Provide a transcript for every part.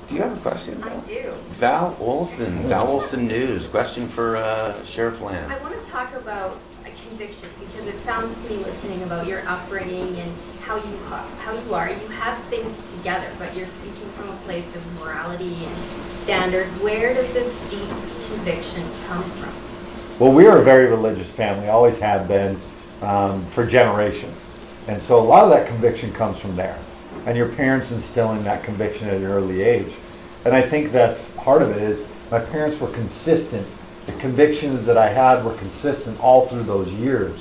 Do you have a question? I do. Val Olson News. Question for Sheriff Lamb. I want to talk about a conviction because it sounds to me, listening about your upbringing and how you are. You have things together, but you're speaking from a place of morality and standards. Where does this deep conviction come from? Well, we are a very religious family, always have been for generations. And so a lot of that conviction comes from there. And your parents instilling that conviction at an early age. And I think that's part of it is my parents were consistent. The convictions that I had were consistent all through those years.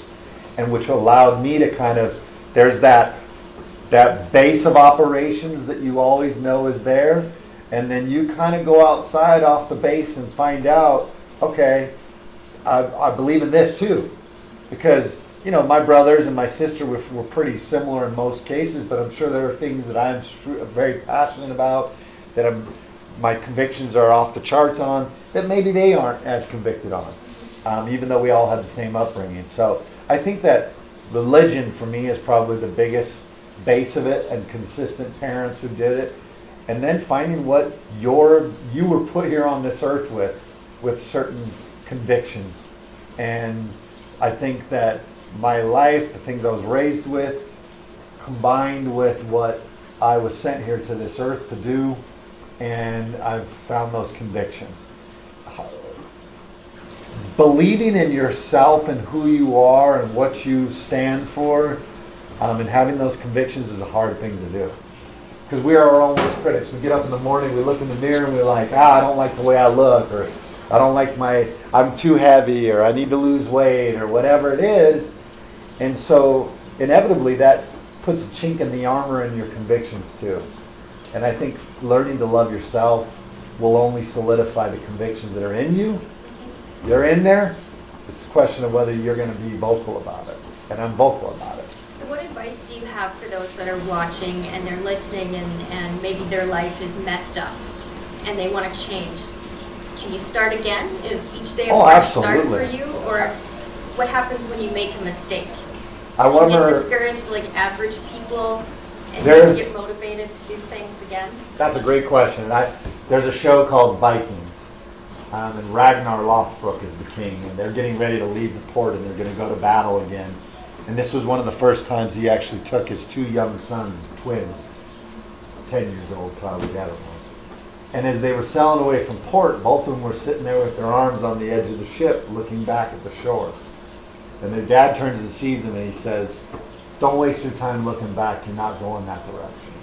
And which allowed me to kind of, there's that base of operations that you always know is there. And then you kind of go outside off the base and find out, okay, I believe in this too. Because you know, my brothers and my sister were pretty similar in most cases, but I'm sure there are things that I'm very passionate about, that my convictions are off the charts on, that maybe they aren't as convicted on, even though we all had the same upbringing. So I think that religion for me is probably the biggest base of it, and consistent parents who did it, and then finding what you were put here on this earth with certain convictions. And I think that my life, the things I was raised with, combined with what I was sent here to this earth to do, and I've found those convictions. Believing in yourself and who you are and what you stand for, and having those convictions is a hard thing to do. Because we are our own worst critics. We get up in the morning, we look in the mirror, and we're like, I don't like the way I look, or I don't like I'm too heavy, or I need to lose weight, or whatever it is. And so inevitably that puts a chink in the armor in your convictions too. And I think learning to love yourself will only solidify the convictions that are in you. They're in there. It's a question of whether you're going to be vocal about it. And I'm vocal about it. So what advice do you have for those that are watching and they're listening and maybe their life is messed up and they want to change? Can you start again? Is each day a fresh start for you? Or what happens when you make a mistake? Do you get discouraged like average people and you have to get motivated to do things again? That's a great question. There's a show called Vikings, and Ragnar Lothbrok is the king, and they're getting ready to leave the port, and they're going to go to battle again. And this was one of the first times he actually took his two young sons, twins, 10 years old probably, that one. And as they were sailing away from port, both of them were sitting there with their arms on the edge of the ship, looking back at the shore. And their dad turns and sees him and he says, don't waste your time looking back, you're not going that direction.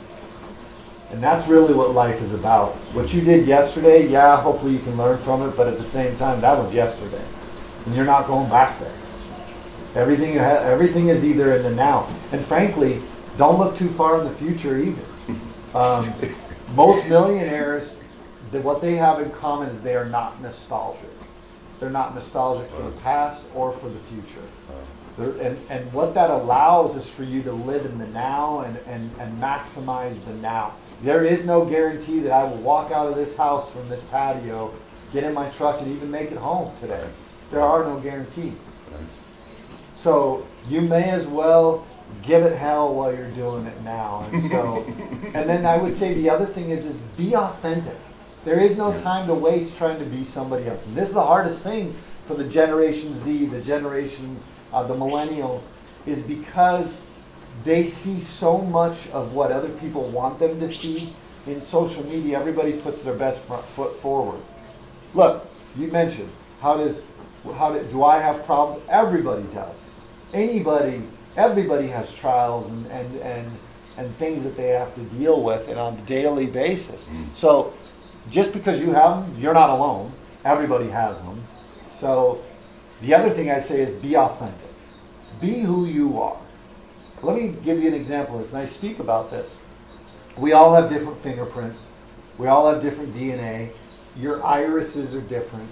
And that's really what life is about. What you did yesterday, yeah, hopefully you can learn from it, but at the same time, that was yesterday. And you're not going back there. Everything is either in the now. And frankly, don't look too far in the future either. Most millionaires, what they have in common is they are not nostalgic. They're not nostalgic for the past or for the future. And what that allows is for you to live in the now and maximize the now. There is no guarantee that I will walk out of this house from this patio, get in my truck, and even make it home today. There are no guarantees. So you may as well give it hell while you're doing it now. And then I would say the other thing is be authentic. There is no time to waste trying to be somebody else. And this is the hardest thing for the Generation Z, the generation, the millennials, is because they see so much of what other people want them to see. In social media, everybody puts their best foot forward. Look, you mentioned, do I have problems? Everybody does. Everybody has trials and things that they have to deal with and on a daily basis. So just because you have them, you're not alone. Everybody has them. So the other thing I say is be authentic. Be who you are. Let me give you an example of this, and I speak about this. We all have different fingerprints. We all have different DNA. Your irises are different.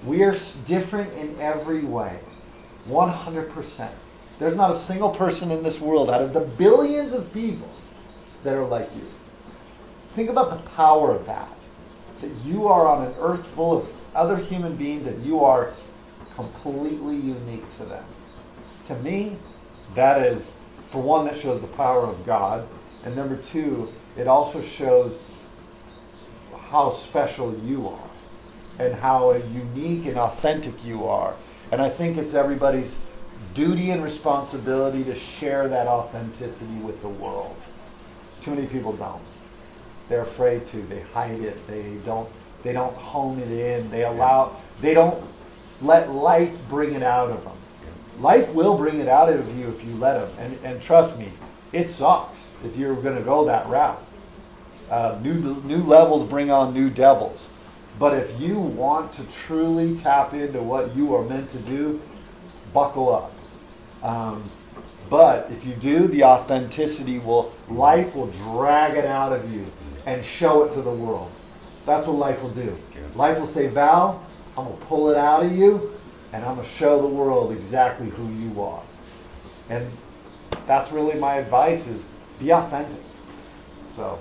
We are different in every way. 100%. There's not a single person in this world out of the billions of people that are like you. Think about the power of that. That you are on an earth full of other human beings and you are completely unique to them. To me, that is, for one, that shows the power of God. And number two, it also shows how special you are and how unique and authentic you are. And I think it's everybody's duty and responsibility to share that authenticity with the world. Too many people don't. They're afraid to. They hide it. They don't hone it in. They don't let life bring it out of them. Life will bring it out of you if you let them. And trust me, it sucks if you're going to go that route. New levels bring on new devils. But if you want to truly tap into what you are meant to do, buckle up. But if you do, the authenticity life will drag it out of you and show it to the world. That's what life will do. Life will say, Val, I'm going to pull it out of you and I'm going to show the world exactly who you are. And that's really my advice, is be authentic. So